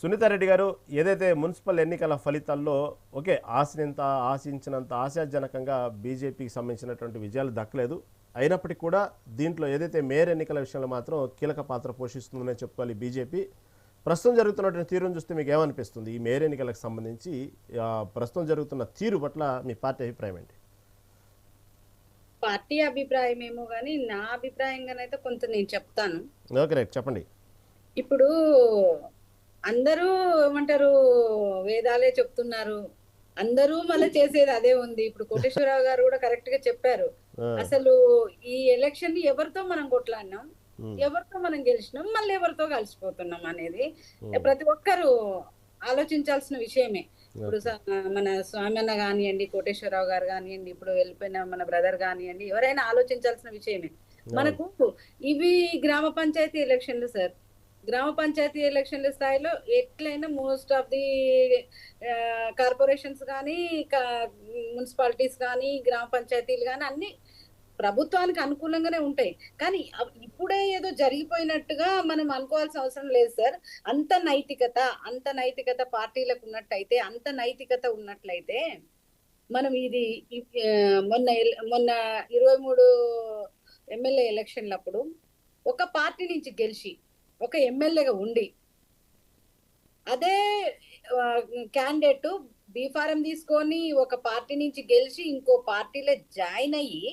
సునీతారెడ్డి గారు, ఏదైతే మున్సిపల్ ఎన్నికల ఫలితాల్లో ఓకే ఆశించినంత ఆశాజనకంగా బీజేపీకి సంబంధించినటువంటి విజయాలు దక్కలేదు. అయినప్పటికీ కూడా దీంట్లో ఏదైతే మేయర్ ఎన్నికల విషయంలో మాత్రం కీలక పాత్ర పోషిస్తుందనే చెప్పుకోవాలి బీజేపీ. ప్రస్తుతం జరుగుతున్నటువంటి తీరును చూస్తే మీకు ఏమనిపిస్తుంది? ఈ మేయర్ ఎన్నికలకు సంబంధించి ప్రస్తుతం జరుగుతున్న తీరు పట్ల మీ పార్టీ అభిప్రాయం ఏంటి? పార్టీ అభిప్రాయం ఏమో కానీ నా అభిప్రాయంగానైతే కొంత నేను చెప్తాను. ఓకే, రైట్, చెప్పండి. ఇప్పుడు అందరూ ఏమంటారు, వేదాలే చెప్తున్నారు, అందరూ మళ్ళీ చేసేది అదే ఉంది. ఇప్పుడు కోటేశ్వరరావు గారు కూడా కరెక్ట్ గా చెప్పారు. అసలు ఈ ఎలక్షన్ ని ఎవరితో మనం కొట్లాడినాం, ఎవరితో మనం గెలిచినాం, మళ్ళీ ఎవరితో కలిసిపోతున్నాం అనేది ప్రతి ఒక్కరు ఆలోచించాల్సిన విషయమే. ఇప్పుడు మన స్వామన్న కానివ్వండి, కోటేశ్వరరావు గారు కానివ్వండి, ఇప్పుడు వెళ్ళిపోయిన మన బ్రదర్ కానివ్వండి, ఎవరైనా ఆలోచించాల్సిన విషయమే. మనకు ఇవి గ్రామ పంచాయతీ ఎలక్షన్లు సార్. గ్రామ పంచాయతీ ఎలక్షన్ల స్థాయిలో ఎట్లయినా మోస్ట్ ఆఫ్ ది కార్పొరేషన్స్ కానీ, మున్సిపాలిటీస్ కానీ, గ్రామ పంచాయతీలు కానీ అన్ని ప్రభుత్వానికి అనుకూలంగానే ఉంటాయి. కానీ ఇప్పుడే ఏదో జరిగిపోయినట్టుగా మనం అనుకోవాల్సిన అవసరం లేదు సార్. అంత నైతికత పార్టీలకు ఉన్నట్టయితే, అంత నైతికత ఉన్నట్లయితే మనం ఇది మొన్న 23 ఎమ్మెల్యే ఎలక్షన్లప్పుడు ఒక పార్టీ నుంచి గెలిచి ఒక ఎమ్మెల్యేగా ఉండి, అదే క్యాండిడేట్ బీఫారం తీసుకొని ఒక పార్టీ నుంచి గెలిచి ఇంకో పార్టీలో జాయిన్ అయ్యి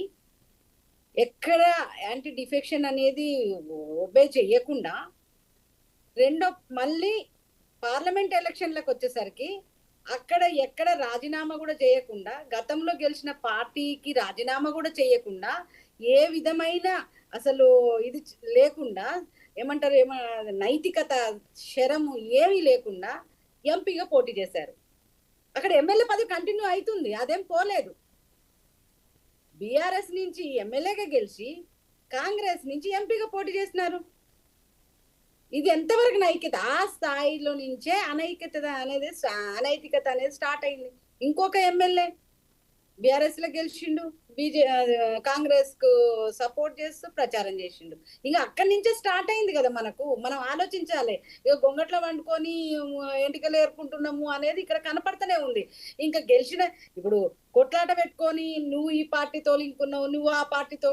ఎక్కడ యాంటీ డిఫెక్షన్ అనేది ఒబే చేయకుండా మళ్ళీ పార్లమెంట్ ఎలక్షన్లకు వచ్చేసరికి అక్కడ ఎక్కడ రాజీనామా కూడా చేయకుండా, గతంలో గెలిచిన పార్టీకి రాజీనామా కూడా చేయకుండా, ఏ విధమైన అసలు ఇది లేకుండా, ఏమంటారు, నైతికత శరము ఏమీ లేకుండా ఎంపీగా పోటీ చేశారు. అక్కడ ఎమ్మెల్యే పదవి కంటిన్యూ అవుతుంది, అదేం పోలేదు. బీఆర్ఎస్ నుంచి ఎమ్మెల్యేగా గెలిచి కాంగ్రెస్ నుంచి ఎంపీగా పోటీ చేసినారు. ఇది ఎంతవరకు నైతికత? ఆ స్థాయిలో నుంచే అనైతికత అనేది స్టార్ట్ అయింది. ఇంకొక ఎమ్మెల్యే బీఆర్ఎస్ లో గెలిచిండు, కాంగ్రెస్ కు సపోర్ట్ చేస్తూ ప్రచారం చేసిండు. ఇంకా అక్కడి నుంచే స్టార్ట్ అయింది కదా. మనం ఆలోచించాలి. ఇక గొంగట్లో వండుకొని ఎంటికలు ఏరుకుంటున్నాము అనేది ఇక్కడ కనపడుతూనే ఉంది. ఇంకా ఇప్పుడు కొట్లాట పెట్టుకొని నువ్వు ఈ పార్టీతో లింక్ ఉన్నావు, నువ్వు ఆ పార్టీతో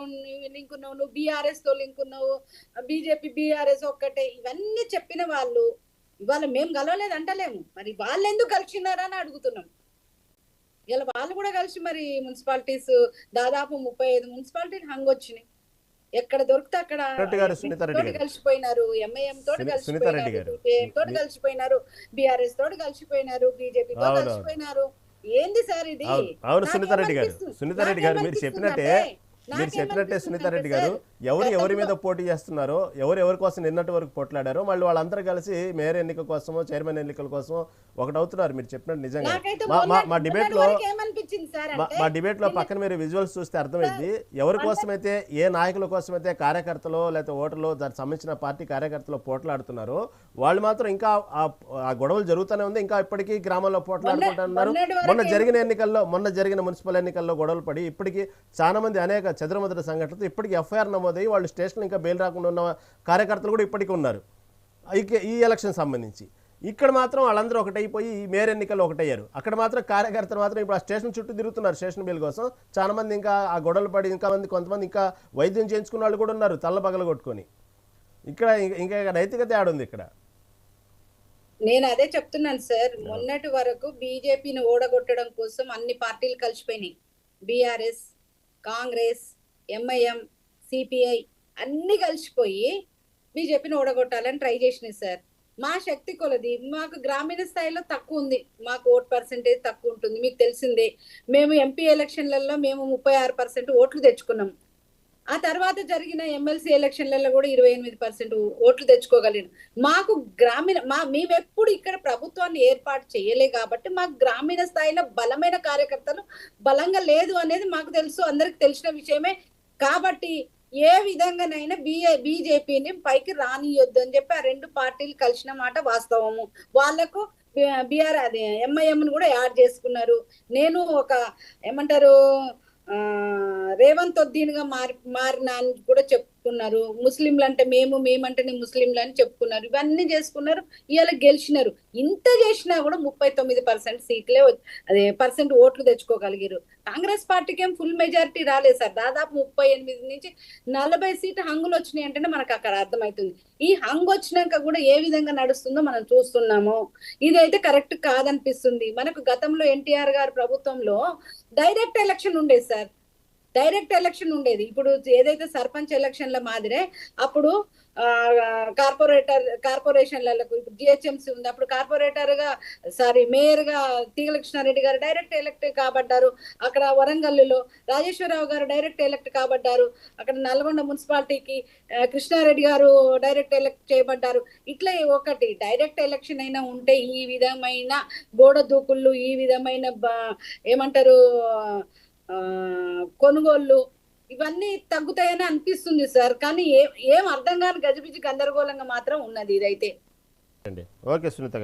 లింక్ ఉన్నావు, నువ్వు బీఆర్ఎస్ తో లింక్ ఉన్నావు, బీజేపీ బీఆర్ఎస్ ఒక్కటే, ఇవన్నీ చెప్పిన వాళ్ళు ఇవాళ మేము కలవలేదు అంటలేము. మరి వాళ్ళు ఎందుకు కలిసినారని అడుగుతున్నాం. ఇలా వాళ్ళు కూడా కలిసి మరి మున్సిపాలిటీస్ దాదాపు 35 మున్సిపాలిటీలు హంగొచ్చినాయి. ఎక్కడ దొరికితే అక్కడ కలిసిపోయినారు. ఎంఐఎం తోటి కలిసిపోయినారు, తోటి కలిసిపోయినారు, బీఆర్ఎస్ తోటి కలిసిపోయినారు, బీజేపీ తోటి కలిసిపోయినారు. ఏంది సార్ ఇది? అవును సునీతారెడ్డి గారు, మీరు చెప్పినట్టే సునీతారెడ్డి గారు, ఎవరి మీద పోటీ చేస్తున్నారో, ఎవరి కోసం నిన్నటి వరకు పోట్లాడారో మళ్ళీ వాళ్ళందరూ కలిసి మేయర్ ఎన్నిక కోసమో చైర్మన్ ఎన్నికల కోసం ఒకటవుతున్నారు. మీరు చెప్పినట్టు నిజంగా మా డిబేట్ లో పక్కన మీరు విజువల్స్ చూస్తే అర్థమైంది. ఎవరి కోసమైతే, ఏ నాయకుల కోసమైతే కార్యకర్తలు లేకపోతే ఓటర్లు దానికి సంబంధించిన పార్టీ కార్యకర్తలు పోట్లాడుతున్నారో వాళ్ళు మాత్రం ఇంకా ఆ గొడవలు జరుగుతూనే ఉంది. ఇంకా ఇప్పటికీ గ్రామాల్లో పోట్లాడుకుంటున్నారు. మొన్న జరిగిన మున్సిపల్ ఎన్నికల్లో గొడవలు పడి ఇప్పటికీ చాలా మంది అనేక చెదరమొదటి సంఘటనతో ఇప్పటికీ ఎఫ్ఐఆర్ నమోదయ్యి వాళ్ళు స్టేషన్లో ఇంకా బెయిల్ రాకుండా ఉన్న కార్యకర్తలు కూడా ఇప్పటికీ ఉన్నారు. ఈ ఎలక్షన్ సంబంధించి ఇక్కడ మాత్రం వాళ్ళందరూ ఒకటైపోయి ఈ మేయర్ ఎన్నికల్లో ఒకటయ్యారు. అక్కడ మాత్రం కార్యకర్తలు మాత్రం ఇప్పుడు ఆ స్టేషన్ చుట్టూ తిరుగుతున్నారు స్టేషన్ బెయిల్ కోసం. చాలా మంది ఇంకా ఆ గొడవలు పడి కొంతమంది ఇంకా వైద్యం చేయించుకున్న వాళ్ళు కూడా ఉన్నారు తల్ల పగల కొట్టుకొని. ఇక్కడ ఇంకా నైతికత ఆడుంది ఇక్కడ. నేను అదే చెప్తున్నాను సార్. మొన్నటి వరకు బీజేపీని ఓడగొట్టడం కోసం అన్ని పార్టీలు కలిసిపోయినాయి. బీఆర్ఎస్, కాంగ్రెస్, ఎంఐఎం, సిపిఐ అన్ని కలిసిపోయి బీజేపీని ఓడగొట్టాలని ట్రై చేసినాయి సార్. మా శక్తి కొలది మాకు గ్రామీణ స్థాయిలో తక్కువ ఉంది, మాకు ఓట్ పర్సెంటేజ్ తక్కువ ఉంటుంది. మీకు తెలిసిందే, మేము ఎంపీ ఎలక్షన్లలో మేము 36% ఓట్లు తెచ్చుకున్నాం. ఆ తర్వాత జరిగిన ఎమ్మెల్సీ ఎలక్షన్లలో కూడా 28% ఓట్లు తెచ్చుకోగలిగిన. మాకు మేమెప్పుడు ఇక్కడ ప్రభుత్వాన్ని ఏర్పాటు చేయలే కాబట్టి మాకు గ్రామీణ స్థాయిలో బలమైన కార్యకర్తలు బలంగా లేదు అనేది మాకు తెలుసు, అందరికి తెలిసిన విషయమే. కాబట్టి ఏ విధంగానైనా బీజేపీని పైకి రానియొద్దు అని చెప్పి ఆ రెండు పార్టీలు కలిసిన మాట వాస్తవము. వాళ్లకు ఎంఐఎం కూడా యాడ్ చేసుకున్నారు. నేను ఒక ఏమంటారు రేవంత్ ఉద్దీన్గా మారిన అని కూడా చెప్పుకున్నారు, ముస్లింలు అంటే మేమంటేనే ముస్లింలు అని చెప్పుకున్నారు, ఇవన్నీ చేసుకున్నారు, ఇవాళ గెలిచినారు. ఇంత చేసినా కూడా 39% సీట్లే అదే పర్సెంట్ ఓట్లు తెచ్చుకోగలిగారు. కాంగ్రెస్ పార్టీకి ఏం ఫుల్ మెజారిటీ రాలేదు సార్. దాదాపు 38 నుంచి 40 సీట్లు హంగులు వచ్చినాయి అంటేనే మనకు అక్కడ అర్థమవుతుంది. ఈ హంగు వచ్చినాక కూడా ఏ విధంగా నడుస్తుందో మనం చూస్తున్నాము. ఇదైతే కరెక్ట్ కాదనిపిస్తుంది. మనకు గతంలో ఎన్టీఆర్ గారి ప్రభుత్వంలో డైరెక్ట్ ఎలక్షన్ ఉండేది సార్. డైరెక్ట్ ఎలక్షన్ ఉండేది. ఇప్పుడు ఏదైతే సర్పంచ్ ఎలక్షన్ల మాదిరే అప్పుడు కార్పొరేషన్లకు ఇప్పుడు జిహెచ్ఎంసీ ఉంది, అప్పుడు మేయర్ గా తీగల కృష్ణారెడ్డి గారు డైరెక్ట్ ఎలక్ట్ కాబడ్డారు. అక్కడ వరంగల్లో రాజేశ్వరరావు గారు డైరెక్ట్ ఎలక్ట్ కాబడ్డారు. అక్కడ నల్గొండ మున్సిపాలిటీకి కృష్ణారెడ్డి గారు డైరెక్ట్ ఎలక్ట్ చేయబడ్డారు. ఇట్లా ఒకటి డైరెక్ట్ ఎలక్షన్ అయినా ఉంటే ఈ విధమైన గోడ దూకుళ్ళు, ఈ విధమైన ఏమంటారు కొనుగోళ్ళు ఇవన్నీ తగ్గుతాయని అనిపిస్తుంది సార్. కానీ ఏం అర్థం కాని గజిబిజి గందరగోళంగా మాత్రం ఉన్నది ఇదైతే. ఓకే సునీత గారు.